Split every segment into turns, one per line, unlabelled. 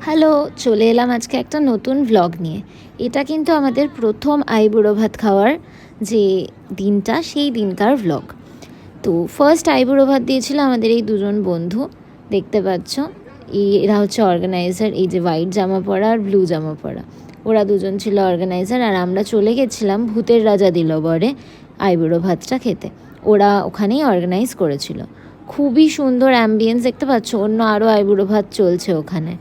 Hello, চলে এলাম আজকে একটা নতুন ভ্লগ নিয়ে। এটা কিন্তু আমাদের প্রথম আইবুড়ো ভাত খাওয়ার যে দিনটা, সেই দিনকার ভ্লগ। তো ফার্স্ট আইবুড়ো ভাত দিয়েছিল আমাদের এই দুজন বন্ধু, দেখতে পাচ্ছ। এরা হচ্ছে অর্গানাইজার, এই যে হোয়াইট জামা পরা আর ব্লু জামা পরা, ওরা দুজন ছিল অর্গানাইজার। আর আমরা চলে গেছিলাম ভূতের রাজা দিল বরে আইবুড়ো ভাতটা খেতে। ওরা ওখানেই অর্গানাইজ করেছিল। খুবই সুন্দর অ্যাম্বিয়েন্স, দেখতে পাচ্ছ। অন্য আরও আইবুড়ো ভাত চলছে ওখানে।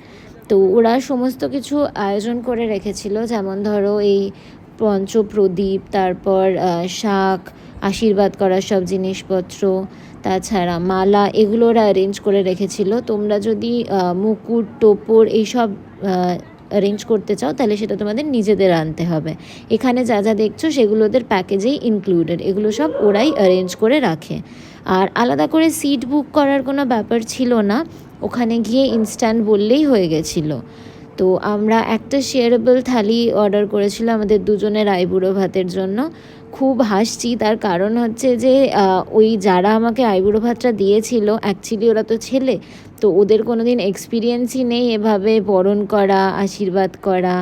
তো ওরা সমস্ত কিছু আয়োজন করে রেখেছিল, যেমন ধরো এই পঞ্চপ্রদীপ, তারপর শাক, আশীর্বাদ করার সব জিনিসপত্র, তাছাড়া মালা, এগুলো ওরা অ্যারেঞ্জ করে রেখেছিল। তোমরা যদি মুকুট, টোপর এইসব অ্যারেঞ্জ করতে চাও তাহলে সেটা তোমাদের নিজেদের আনতে হবে। এখানে যা যা দেখছো সেগুলো ওদের প্যাকেজেই ইনক্লুডেড, এগুলো সব ওরাই অ্যারেঞ্জ করে রাখে। আর আলাদা করে সিট বুক করার কোনো ব্যাপার ছিল না, ওখানে গিয়ে ইনস্ট্যান্ট বললেই হয়ে গেছিলো। তো আমরা একটা শেয়ারেবল থালি অর্ডার করেছিল আমাদের দুজনের আইবুড়ো ভাতের জন্য। খুব হাসছি, তার কারণ হচ্ছে যে ওই যারা আমাকে আইবুড়ো ভাতটা দিয়েছিল, অ্যাকচুয়ালি ওরা তো ছেলে, তো ওদের কোনো দিন এক্সপিরিয়েন্সই নেই এভাবে বরণ করা, আশীর্বাদ করা,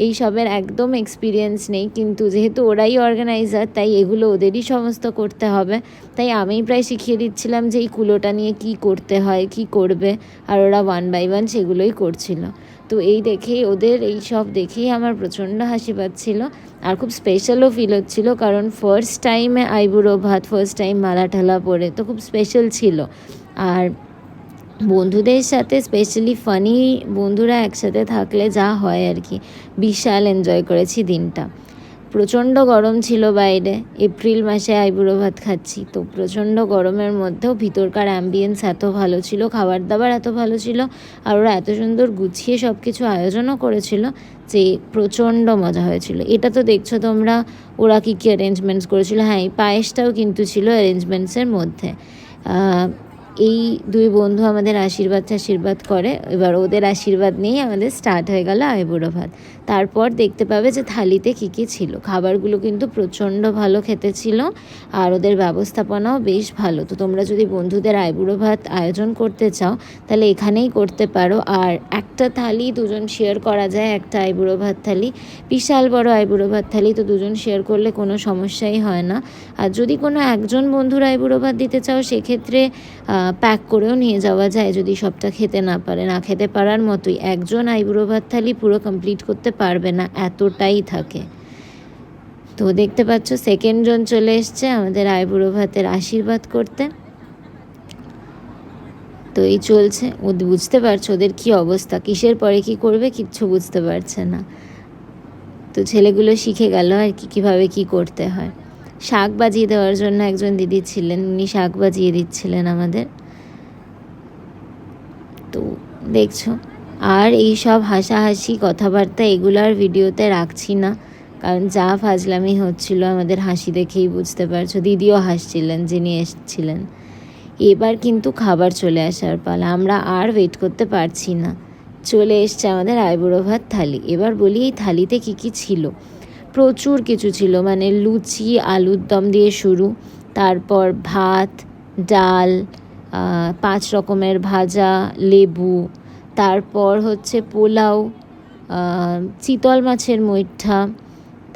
এই সবের একদম এক্সপিরিয়েন্স নেই। কিন্তু যেহেতু ওরাই অর্গানাইজার, তাই এগুলো ওদেরই সমস্ত করতে হবে। তাই আমিই প্রায় শিখিয়ে দিচ্ছিলাম যে এই কুলোটা নিয়ে কি করতে হয়, কি করবে, আর ওরা 1 বাই 1 সেগুলোই করছিল। তো এই দেখেই, ওদের এই সব দেখেই আমার প্রচণ্ড হাসি পাচ্ছিল। আর খুব স্পেশালও ফিল হচ্ছিলো, কারণ ফার্স্ট টাইমে আইবুড়ো ভাত, ফার্স্ট টাইম মালা ঠালা পরে, তো খুব স্পেশাল ছিল। আর বন্ধুদের সাথে, স্পেশালি ফানি বন্ধুরা একসাথে থাকলে যা হয় আর কি, বিশাল এনজয় করেছি দিনটা। প্রচণ্ড গরম ছিল বাইরে, এপ্রিল মাসে আইবুড়ো ভাত খাচ্ছি, তো প্রচণ্ড গরমের মধ্যেও ভিতরকার অ্যাম্বিয়েন্স এত ভালো ছিল, খাবার দাবার এত ভালো ছিল, আর ওরা এত সুন্দর গুছিয়ে সব কিছু আয়োজনও করেছিল যে প্রচণ্ড মজা হয়েছিল। এটা তো দেখছো তোমরা ওরা কী কী অ্যারেঞ্জমেন্টস করেছিল। হ্যাঁ, এই পায়েসটাও কিন্তু ছিল অ্যারেঞ্জমেন্টসের মধ্যে। এই দুই বন্ধু আমাদের আশীর্বাদ করে, এবার ওদের আশীর্বাদ নিয়েই আমাদের স্টার্ট হয়ে গেল আইবুড়ো ভাত। তারপর দেখতে পাবে যে থালিতে কী কী ছিল। খাবারগুলো কিন্তু প্রচণ্ড ভালো খেতে ছিল, আর ওদের ব্যবস্থাপনাও বেশ ভালো। তো তোমরা যদি বন্ধুদের আইবুড়ো ভাত আয়োজন করতে চাও তাহলে এখানেই করতে পারো। আর একটা থালি দুজন শেয়ার করা যায়, একটা আইবুড়ো ভাত থালি, বিশাল বড় আইবুড়ো ভাত থালি, তো দুজন শেয়ার করলে কোনো সমস্যাই হয় না। আর যদি কোনো একজন বন্ধুর আইবুড়ো ভাত দিতে চাও, সেক্ষেত্রে প্যাক করেও নিয়ে যাওয়া যায়, যদি সবটা খেতে না পারে। না খেতে পারার মতোই, একজন আইবুড়ো ভাত থালি পুরো কমপ্লিট করতে পারবে না, এতটাই থাকে। তো দেখতে পাচ্ছ সেকেন্ড জন চলে এসছে আমাদের আইবুড়ো ভাতের আশীর্বাদ করতে। তো এই চলছে, বুঝতে পারছো ওদের কি অবস্থা, কিসের পরে কি করবে কিচ্ছু বুঝতে পারছে না। তো ছেলেগুলো শিখে গেল আর কি কীভাবে কী করতে হয়। শাক বাজিয়ে দেওয়ার জন্য একজন দিদি ছিলেন, উনি শাক বাজিয়ে দিচ্ছিলেন আমাদের। তো দেখছো, আর এই সব হাসাহাসি কথাবার্তা এগুলো আর ভিডিওতে রাখছি না, কারণ যা ফাজলামি হচ্ছিল আমাদের হাসি দেখেই বুঝতে পারছো। দিদিও হাসছিলেন যিনি এসেছিলেন। এবার কিন্তু খাবার চলে আসার পালা, আমরা আর ওয়েট করতে পারছি না। চলে এসছে আমাদের আইবুড়ো ভাত থালি। এবার বলি এই থালিতে কী কী ছিল। প্রচুর কিছু ছিল, মানে লুচি, আলুর দম দিয়ে শুরু, তারপর ভাত, ডাল, 5 রকমের ভাজা, লেবু, তারপর হচ্ছে পোলাও, চিতল মাছের মুইঠা,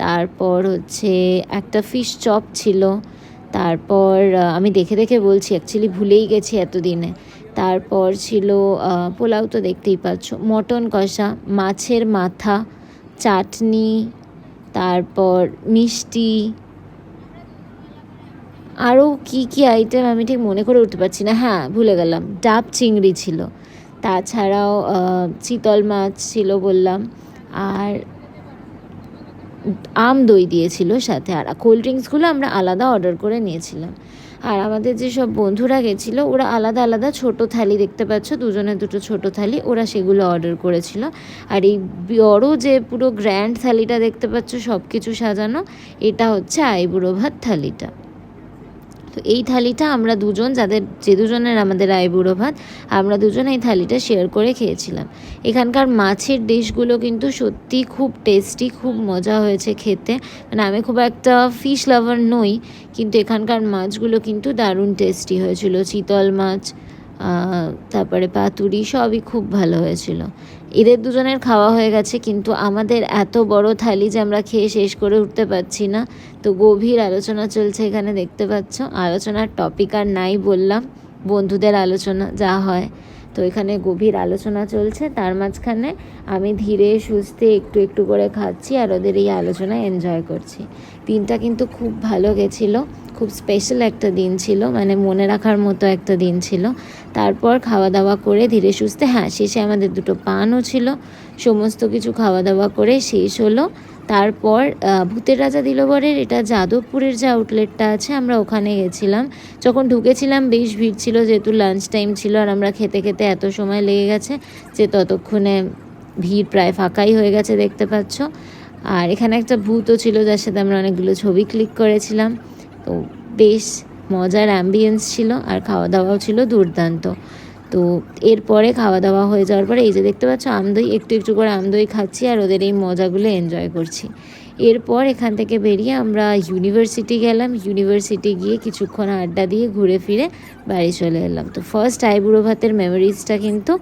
তারপর হচ্ছে একটা ফিশ চপ ছিল, তারপর আমি দেখে দেখে বলছি, অ্যাকচুয়ালি ভুলেই গেছি এতদিনে। তারপর ছিল পোলাও তো দেখতেই পাচ্ছ, মটন কষা, মাছের মাথা, চাটনি, তারপর মিষ্টি, আরও কী কী আইটেম আমি ঠিক মনে করে উঠতে পারছি না। হ্যাঁ, ভুলে গেলাম, ডাব চিংড়ি ছিল, তাছাড়াও চিতল মাছ ছিল বললাম, আর আম দই দিয়েছিল সাথে। আর কোল্ড ড্রিঙ্কসগুলো আমরা আলাদা অর্ডার করে নিয়েছিলাম। আর আমাদের যেসব বন্ধুরা গেছিলো ওরা আলাদা আলাদা ছোটো থালি, দেখতে পাচ্ছ দুজনের দুটো ছোটো থালি, ওরা সেগুলো অর্ডার করেছিল। আর এই বড়ো যে পুরো গ্র্যান্ড থালিটা দেখতে পাচ্ছ সব কিছু সাজানো, এটা হচ্ছে আইবুড়ো ভাত থালিটা। তো এই থালিটা আমরা দুজন, যে দুজনের আমাদের আইবুড়ো ভাত, আমরা দুজন এই থালিটা শেয়ার করে খেয়েছিলাম। এখানকার মাছের ডিশগুলো কিন্তু সত্যি খুব টেস্টি, খুব মজা হয়েছে খেতে। মানে আমি খুব একটা ফিশ লাভার নই, কিন্তু এখানকার মাছগুলো কিন্তু দারুণ টেস্টি হয়েছিল। চিতল মাছ, তারপরে পাতুরি সবই খুব ভালো হয়েছিল। এদের দুজনের খাওয়া হয়ে গেছে, কিন্তু আমাদের এত বড় থালি যে আমরা খেয়ে শেষ করে উঠতে পারছি না। তো গভীর আলোচনা চলছে এখানে, দেখতে পাচ্ছ। আলোচনার টপিক আর নাই বললাম, বন্ধুদের আলোচনা যা হয়। তো এখানে গভীর আলোচনা চলছে, তার মাঝখানে আমি ধীরে সুস্থে একটু একটু করে খাচ্ছি আর ওদের এই আলোচনা এনজয় করছি। দিনটা কিন্তু খুব ভালো গেছিলো, খুব স্পেশাল একটা দিন ছিল, মানে মনে রাখার মতো একটা দিন ছিল। তারপর খাওয়া দাওয়া করে ধীরে সুস্থে, শেষে আমাদের 2টো পানও ছিল। সমস্ত কিছু খাওয়া দাওয়া করে শেষ হলো। তারপর ভূতের রাজা দিলবরের এটা যাদবপুরের যে আউটলেটটা আছে, আমরা ওখানে গেছিলাম। যখন ঢুকেছিলাম বেশ ভিড় ছিল, যেহেতু লাঞ্চ টাইম ছিল, আর আমরা খেতে খেতে এত সময় লেগে গেছে যে ততক্ষণে ভিড় প্রায় ফাঁকাই হয়ে গেছে, দেখতে পাচ্ছ। আর এখানে একটা ভূতও ছিল, যার সাথে আমরা অনেকগুলো ছবি ক্লিক করেছিলাম। তো বেশ মজার অ্যাম্বিয়েন্স ছিল, আর খাওয়া দাওয়াও ছিল দুর্দান্ত। তো এরপরে খাওয়া দাওয়া হয়ে যাওয়ার পরে এই যে দেখতে পাচ্ছ আমদই, একটু একটু করে আমদই খাচ্ছি আর ওদের এই মজাগুলো এনজয় করছি। এরপর এখান থেকে বেরিয়ে আমরা ইউনিভার্সিটি গেলাম। ইউনিভার্সিটি গিয়ে কিছুক্ষণ আড্ডা দিয়ে ঘুরে ফিরে বাড়ি চলে এলাম। তো ফার্স্ট আইবুড়ো ভাতের মেমোরিজটা কিন্তু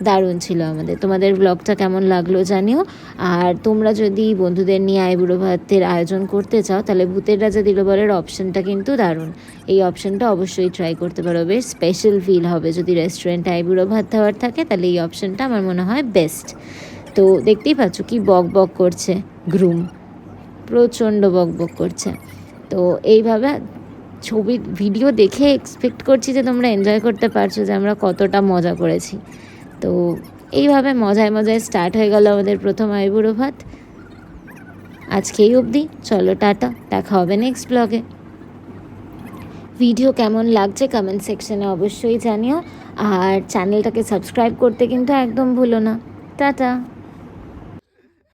দারুণ ছিল আমাদের। তোমাদের ব্লগটা কেমন লাগলো জানিও। আর তোমরা যদি বন্ধুদের নিয়ে আইবুড়ো ভাতের আয়োজন করতে চাও, তাহলে ভূতের রাজা দিলবরের অপশানটা কিন্তু দারুণ। এই অপশানটা অবশ্যই ট্রাই করতে পারো, বেশ স্পেশাল ফিল হবে। যদি রেস্টুরেন্টে আইবুড়ো ভাত খাওয়ার থাকে, তাহলে এই অপশানটা আমার মনে হয় বেস্ট। তো দেখতেই পাচ্ছ কি বক বক করছে গ্রুম, প্রচণ্ড বক বক করছে। তো এইভাবে ভিডিও দেখে এক্সপেক্ট করছি যে তোমরা এনজয় করতে পারছো যে আমরা কতটা মজা করেছি। তো এইভাবে মজায় মজায় স্টার্ট হয়ে গেল আমাদের প্রথম আইবুড়ো ভাত। আজকে এই অবধি, চলো টাটা, দেখা হবে নেক্সট ব্লগে। ভিডিও কেমন লাগছে কমেন্ট সেকশনে অবশ্যই জানিও, আর চ্যানেলটাকে সাবস্ক্রাইব করতে কিন্তু একদম ভুলো না। টাটা।